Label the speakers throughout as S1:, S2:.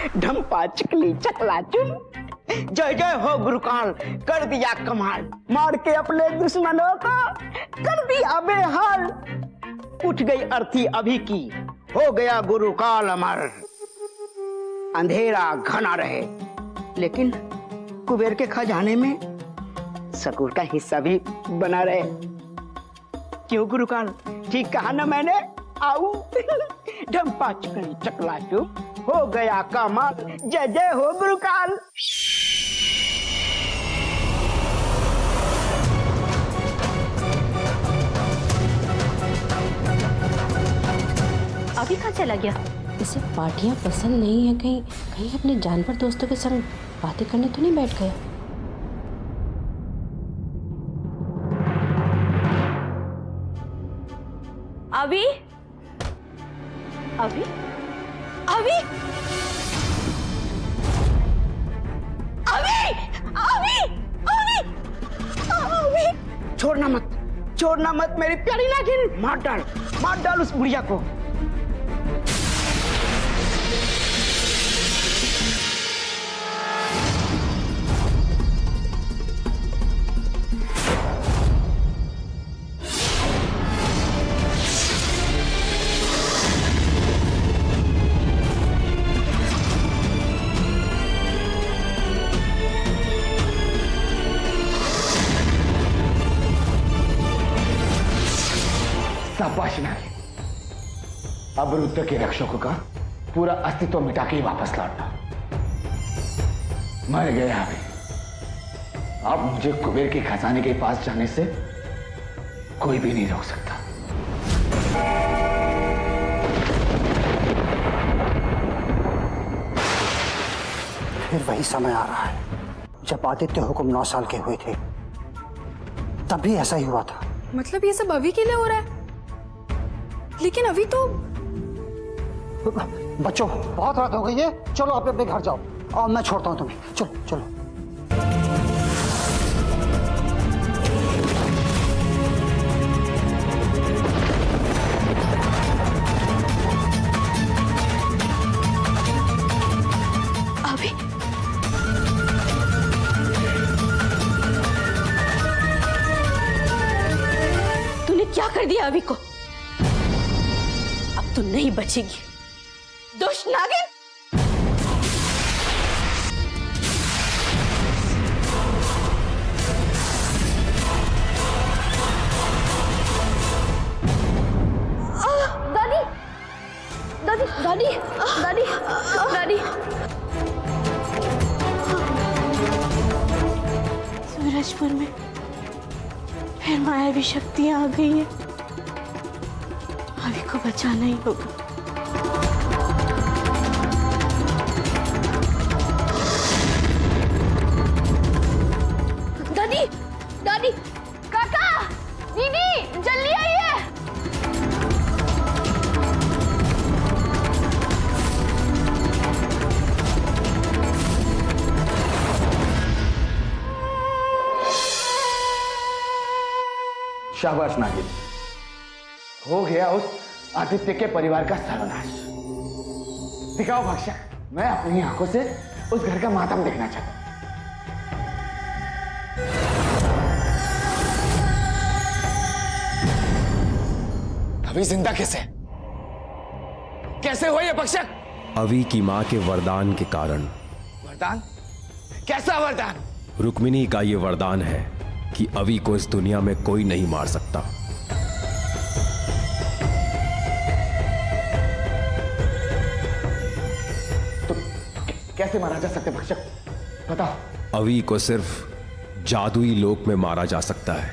S1: ढंपा चिकली चकला चुन, जय जय हो गुरुकाल, कर दिया कमाल, मार के अपने दुश्मनों को कर दिया बेहाल। उठ गई अर्थी अभी की, हो गया गुरुकाल अमर। अंधेरा घना रहे लेकिन कुबेर के खजाने में सकूर का हिस्सा भी बना रहे। क्यों गुरुकाल, ठीक कहा ना मैंने? आऊ ढंपा चिकनी चकला चुप, हो गया कमाल, जय जय हो गुरुकाल।
S2: अभी कहाँ चला गया?
S3: इसे पार्टियां पसंद नहीं है, कहीं कहीं अपने जानवर दोस्तों के संग बातें करने तो नहीं बैठ गया?
S2: अभी अभी अभी अभी अभी अभी अभी
S1: छोड़ना मत मेरी प्यारी नागिन। मार डाल उस बुढ़िया को।
S4: शाबाश नागिन, अब रुद्र के रक्षकों का पूरा अस्तित्व मिटा के ही वापस लौटना। मर गया अभी, अब मुझे कुबेर के खजाने के पास जाने से कोई भी नहीं रोक सकता।
S5: फिर वही समय आ रहा है जब आदित्य हुक्म 9 साल के हुए थे, तब भी ऐसा ही हुआ था।
S6: मतलब ये सब अभी के लिए हो रहा है? लेकिन अभी तो
S5: बच्चों बहुत रात हो गई है, चलो अपने अपने घर जाओ और मैं छोड़ता हूं तुम्हें। चलो चलो।
S2: अभी तूने क्या कर दिया अभी को? तू नहीं बचेगी दुष्ट नागिन। दादी दादी दादी दादी दादी, सूरजपुर में फिर मायावी शक्तियां आ गई है, अभी को बचाना ही होगा। दादी दादी, काका, दीदी, जल्दी आइए।
S4: शाबाश नागिन, हो गया उस आदित्य के परिवार का सर्वनाश। दिखाओ भक्षक, मैं अपनी आंखों से उस घर का मातम देखना चाहता हूं। अभी जिंदा कैसे हुआ ये भक्षक?
S7: अवी की मां के वरदान के कारण।
S4: वरदान? कैसा वरदान?
S7: रुक्मिणी का ये वरदान है कि अवी को इस दुनिया में कोई नहीं मार सकता।
S4: कैसे मारा जा सकता है भक्षक, बताओ।
S7: अवी को सिर्फ जादुई लोक में मारा जा सकता है।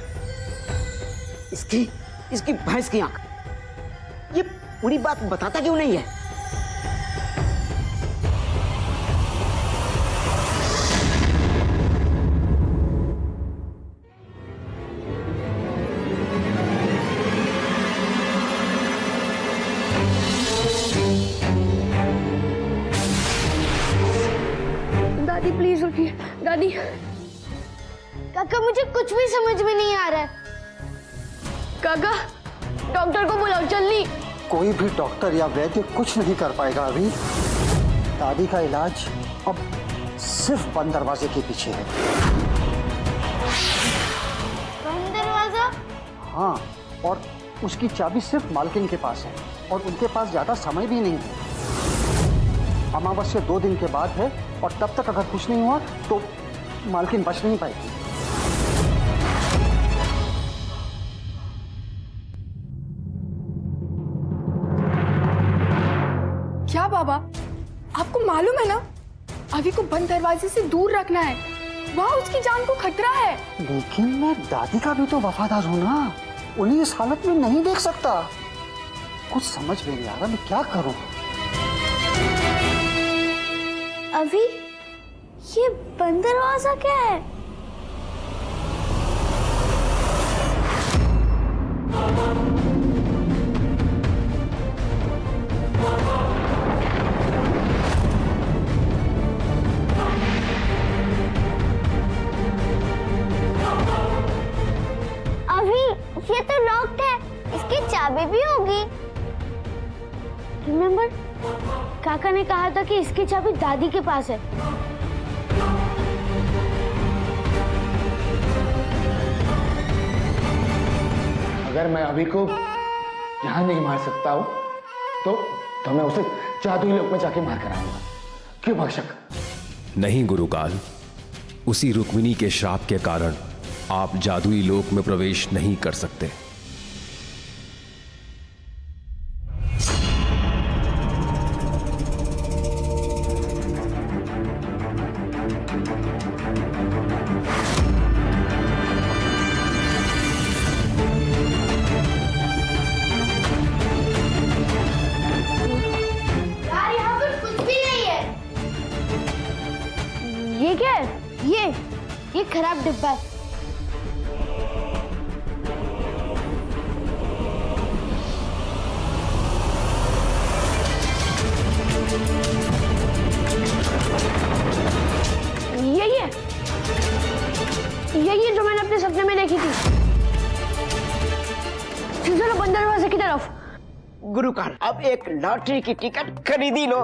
S1: इसकी भैंस की आंख ये पूरी बात बताता क्यों नहीं है?
S6: दादी प्लीज उठिए। दादी,
S8: काका मुझे कुछ भी समझ में नहीं आ रहा है।
S6: काका डॉक्टर को बुलाओ जल्दी।
S5: कोई भी डॉक्टर या वैद्य कुछ नहीं कर पाएगा अभी। दादी का इलाज अब सिर्फ बंद दरवाजे के पीछे है।
S8: बंद दरवाजा?
S5: हाँ, और उसकी चाबी सिर्फ मालकिन के पास है और उनके पास ज्यादा समय भी नहीं है। अमावस्या 2 दिन के बाद है और तब तक अगर कुछ नहीं हुआ तो मालकिन बच नहीं पाएगी।
S6: क्या बाबा, आपको मालूम है ना, अभी को बंद दरवाजे से दूर रखना है, वहाँ उसकी जान को खतरा है।
S5: लेकिन मैं दादी का भी तो वफादार हूँ ना, उन्हें इस हालत में नहीं देख सकता। कुछ समझ में नहीं आ रहा, मैं क्या करूँ?
S8: अभी ये बंद दरवाजा क्या है? अभी ये तो लॉक्ड है, इसकी चाबी भी होगी। रिमेम्बर, काका ने कहा था कि इसकी चाबी दादी के पास है।
S4: अगर मैं अभी को यहाँ नहीं मार सकता हूँ तो मैं उसे जादुई लोक में जाके मार कर आऊंगा। क्यों भक्षक?
S7: नहीं गुरुकाल, उसी रुक्मिणी के श्राप के कारण आप जादुई लोक में प्रवेश नहीं कर सकते।
S8: यार यहाँ पर कुछ भी नहीं है। ये क्या है? ये खराब डिब्बा है। ये जो मैंने अपने सपने में देखी थी। चलो बंद दरवाजे की तरफ।
S1: गुरुकाल, अब एक लॉटरी की टिकट खरीदी लो।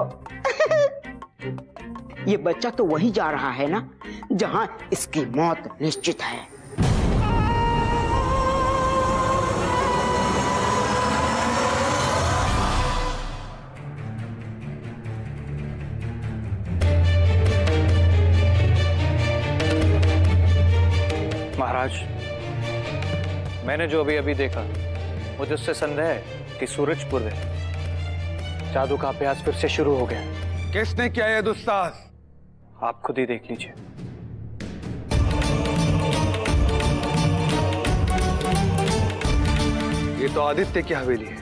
S1: ये बच्चा तो वही जा रहा है ना जहां इसकी मौत निश्चित है।
S9: महाराज, मैंने जो अभी देखा, मुझे उससे संदेह है कि सूरजपुर में जादू का अभ्यास फिर से शुरू हो गया।
S10: किसने किया यह दुस्साहस?
S9: आप खुद ही देख लीजिए।
S10: ये तो आदित्य की हवेली है,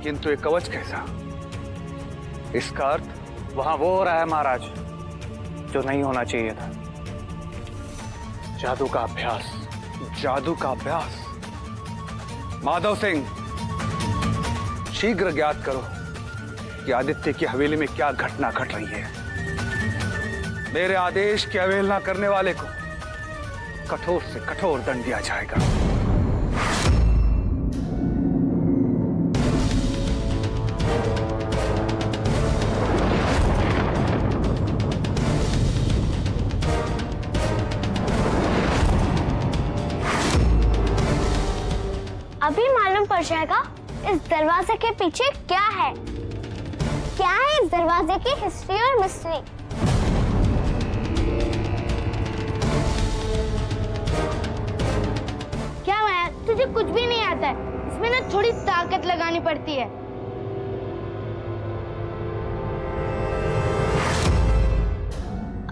S10: किंतु ये कवच कैसा?
S9: इसका अर्थ वहां वो हो रहा है महाराज जो नहीं होना चाहिए था। जादू का अभ्यास।
S10: जादू का अभ्यास? माधव सिंह, शीघ्र ज्ञात करो कि आदित्य की हवेली में क्या घटना घट रही है। मेरे आदेश की अवहेलना करने वाले को कठोर से कठोर दंड दिया जाएगा।
S8: अभी मालूम पड़ जाएगा इस दरवाजे के पीछे क्या है। क्या है इस दरवाजे की हिस्ट्री और मिस्ट्री। क्या माया, तुझे कुछ भी नहीं आता है? इसमें ना थोड़ी ताकत लगानी पड़ती है।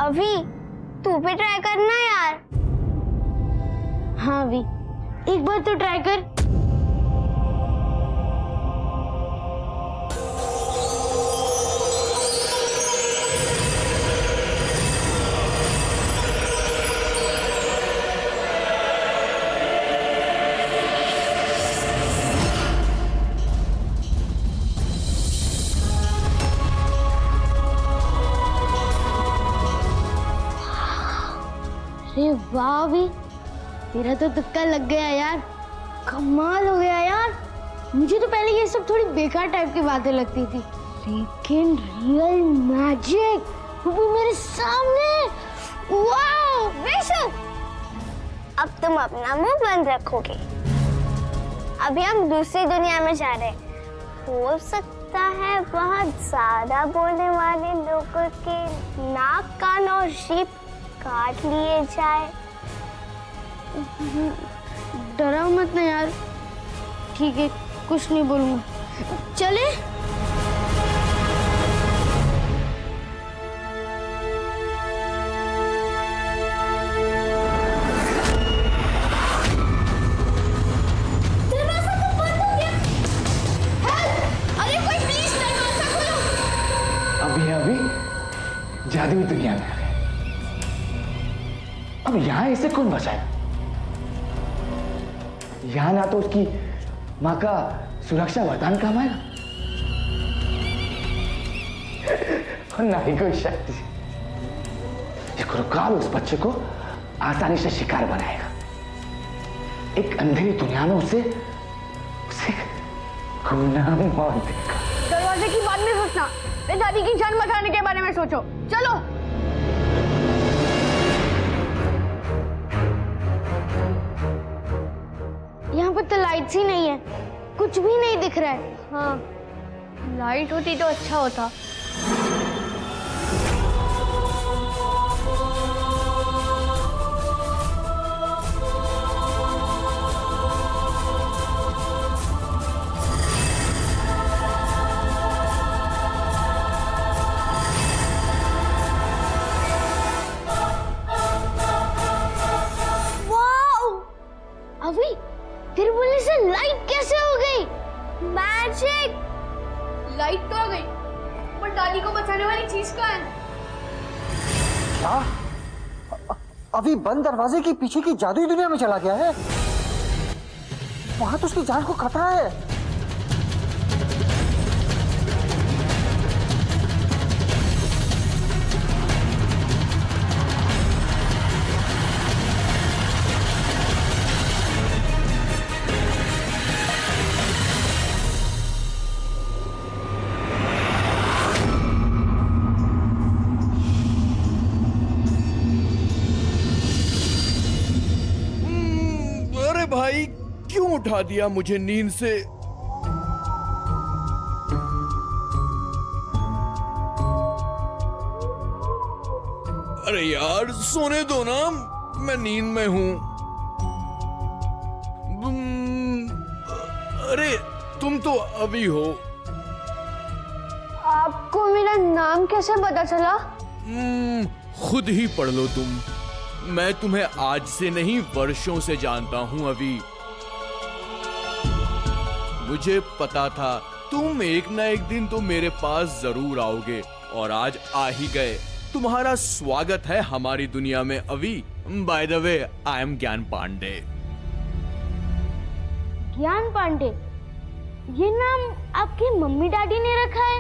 S8: अभी तू भी ट्राई करना यार। हाँ अभी, एक बार तो ट्राई कर। अरे वाह भी, तेरा तो तुक्का लग गया यार। कमाल हो गया यार। मुझे तो पहले ये सब थोड़ी बेकार टाइप की बातें लगती थी, लेकिन रियल मैजिक वो भी मेरे सामने। वाओ विशु, अब तुम अपना मुंह बंद रखोगे। अभी हम दूसरी दुनिया में जा रहे हैं। हो सकता है बहुत ज्यादा बोलने वाले लोगों के नाक, कान और जीभ काट लिए जाए। डराओ मत ना यार। ठीक है, कुछ नहीं बोलूंगा। चले?
S4: जादुई दुनिया में आ गए। अब यहां इसे कौन बचाए? यहां ना तो उसकी मां का सुरक्षा वरदान काम आएगा और ना ही कोई शक्ति। ये गुरुकाल उस बच्चे को आसानी से शिकार बनाएगा। एक अंधेरी दुनिया में उसे गुमनाम मौत देगा।
S6: दरवाजे की बात नहीं सोचना, मेरी दादी की जान बचाने के बारे में सोचो। चलो।
S8: यहाँ पर तो लाइट्स ही नहीं है, कुछ भी नहीं दिख रहा है।
S6: हाँ, लाइट होती तो अच्छा होता।
S8: अभी तेरे बोलने से लाइट कैसे हो गई? मैजिक!
S6: लाइट तो आ गई, पर दादी को बचाने वाली चीज कहाँ है?
S5: क्या? अभी बंद दरवाजे के पीछे की जादुई दुनिया में चला गया है। वहां तो उसकी जान को खतरा है।
S11: भाई क्यों उठा दिया मुझे नींद से? अरे यार सोने दो ना, मैं नींद में हूं। अरे तुम तो अभी हो।
S6: आपको मेरा नाम कैसे पता चला?
S11: खुद ही पढ़ लो तुम। मैं तुम्हें आज से नहीं वर्षों से जानता हूं अभी। मुझे पता था तुम एक ना एक दिन तो मेरे पास जरूर आओगे, और आज आ ही गए। तुम्हारा स्वागत है हमारी दुनिया में अभी। By the way, I am ज्ञान पांडे।
S8: ज्ञान पांडे? ये नाम आपकी मम्मी डैडी ने रखा है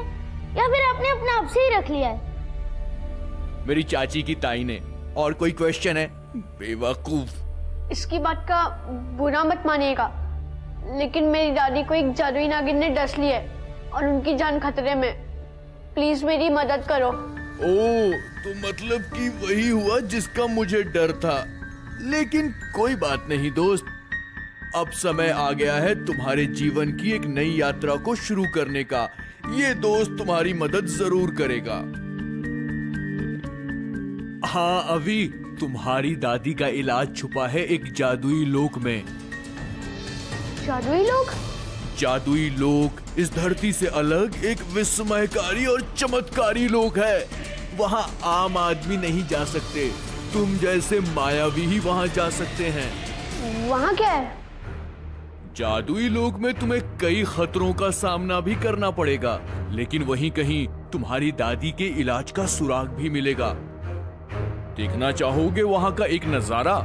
S8: या फिर आपने अपने आप से ही रख लिया है?
S11: मेरी चाची की ताई ने। और कोई क्वेश्चन है? बेवकूफ।
S6: इसकी बात का बुरा मत मानिएगा, लेकिन मेरी दादी को एक जादुई नागिन ने डस लिया है और उनकी जान खतरे में। प्लीज मेरी मदद करो।
S11: ओ, तो मतलब कि वही हुआ जिसका मुझे डर था। लेकिन कोई बात नहीं दोस्त, अब समय आ गया है तुम्हारे जीवन की एक नई यात्रा को शुरू करने का। ये दोस्त तुम्हारी मदद जरूर करेगा। हाँ अभी, तुम्हारी दादी का इलाज छुपा है एक जादुई लोक में।
S6: जादुई लोक?
S11: जादुई लोक इस धरती से अलग एक विस्मयकारी और चमत्कारी लोक है। वहाँ आम आदमी नहीं जा सकते, तुम जैसे मायावी ही वहाँ जा सकते हैं।
S6: वहाँ क्या है?
S11: जादुई लोक में तुम्हें कई खतरों का सामना भी करना पड़ेगा, लेकिन वहीं कहीं तुम्हारी दादी के इलाज का सुराग भी मिलेगा। देखना चाहोगे वहां का एक नजारा?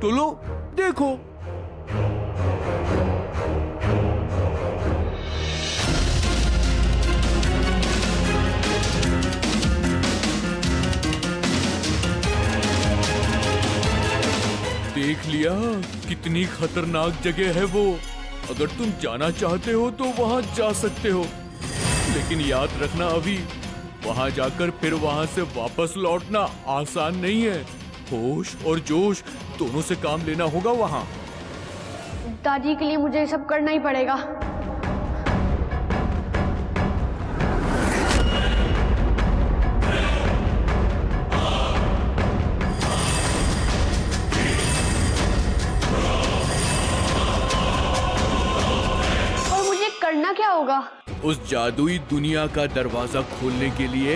S11: तो लो देखो। देख लिया कितनी खतरनाक जगह है वो। अगर तुम जाना चाहते हो तो वहां जा सकते हो। लेकिन याद रखना अभी, वहां जाकर फिर वहां से वापस लौटना आसान नहीं है। होश और जोश दोनों से काम लेना होगा वहां।
S6: दादी के लिए मुझे ये सब करना ही पड़ेगा। और मुझे करना क्या होगा?
S11: उस जादुई दुनिया का दरवाजा खोलने के लिए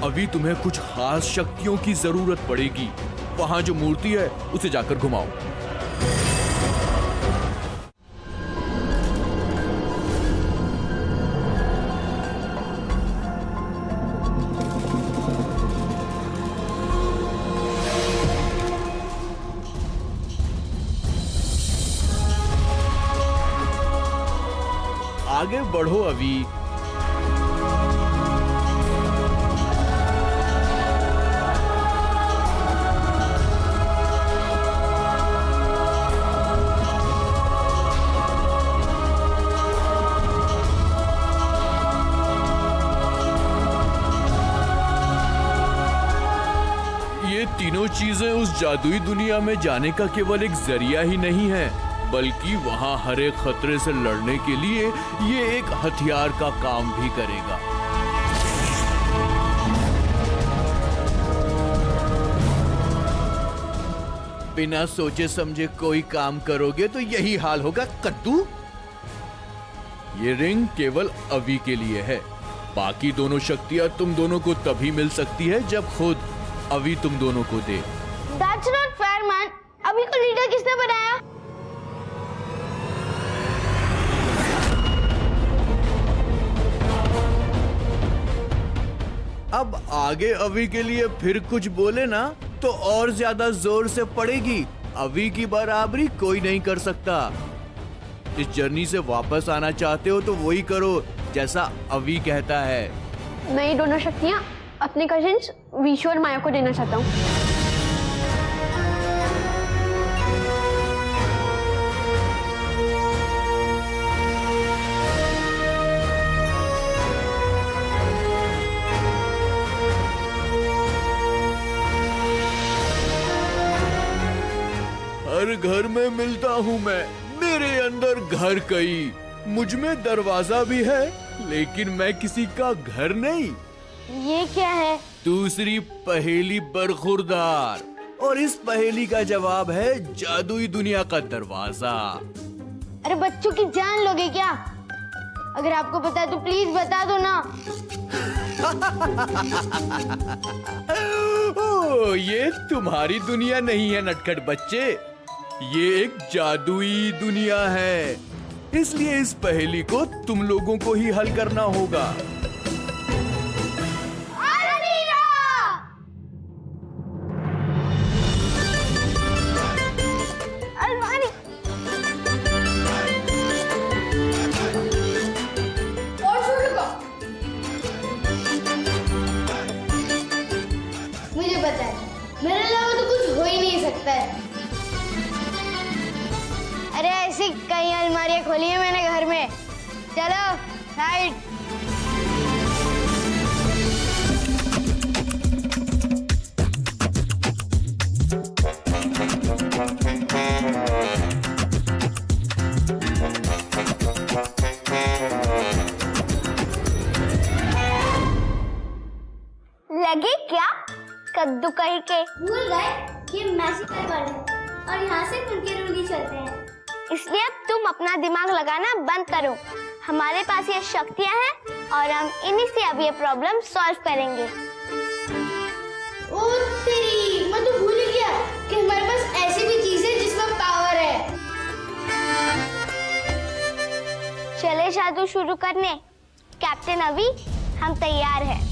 S11: अभी तुम्हें कुछ खास शक्तियों की जरूरत पड़ेगी। वहां जो मूर्ति है उसे जाकर घुमाओ। आगे बढ़ो अभी। ये तीनों चीजें उस जादुई दुनिया में जाने का केवल एक जरिया ही नहीं है, बल्कि वहां हर एक खतरे से लड़ने के लिए ये एक हथियार का काम भी करेगा। बिना सोचे समझे कोई काम करोगे तो यही हाल होगा कद्दू। ये रिंग केवल अभी के लिए है। बाकी दोनों शक्तियां तुम दोनों को तभी मिल सकती है जब खुद अभी तुम दोनों को दे।
S8: That's not fair, man. अभी को लीडर किसने बनाया?
S11: अब आगे अभी के लिए फिर कुछ बोले ना तो और ज्यादा जोर से पड़ेगी। अभी की बराबरी कोई नहीं कर सकता। इस जर्नी से वापस आना चाहते हो तो वही करो जैसा अभी कहता है।
S6: मैं ये दोनों शक्तियाँ अपने कजिन्स विशु और माया को देना चाहता हूँ।
S11: हर घर में मिलता हूँ मैं, मेरे अंदर घर कई। मुझ में दरवाजा भी है लेकिन मैं किसी का घर नहीं।
S8: ये क्या है?
S11: दूसरी पहेली बरखुरदार, और इस पहेली का जवाब है जादुई दुनिया का दरवाजा।
S8: अरे बच्चों की जान लोगे क्या? अगर आपको पता है तो प्लीज बता दो ना।
S11: ओ, ये तुम्हारी दुनिया नहीं है नटखट बच्चे, ये एक जादुई दुनिया है। इसलिए इस पहेली को तुम लोगों को ही हल करना होगा।
S8: मुझे पता है, मेरे अलावा तो कुछ हो ही नहीं सकता है। अरे ऐसी कई अलमारियां खोली है मैंने घर में। चलो साइड। लगे क्या कद्दू कही के? भूल गए कि मैजिकल वर्ल्ड है और यहाँ से उनके रूल ही चलते हैं। इसलिए अब तुम अपना दिमाग लगाना बंद करो। हमारे पास ये शक्तियाँ हैं और हम इन्हीं से अब ये प्रॉब्लम सॉल्व करेंगे। ओ तेरी, मैं तो भूल ही गया कि हमारे पास ऐसी भी चीज है जिसमें पावर है। चले जादू शुरू करने। कैप्टन अभी, हम तैयार हैं।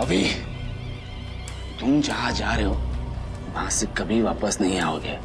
S4: अभी तुम जहां जा रहे हो वहां से कभी वापस नहीं आओगे।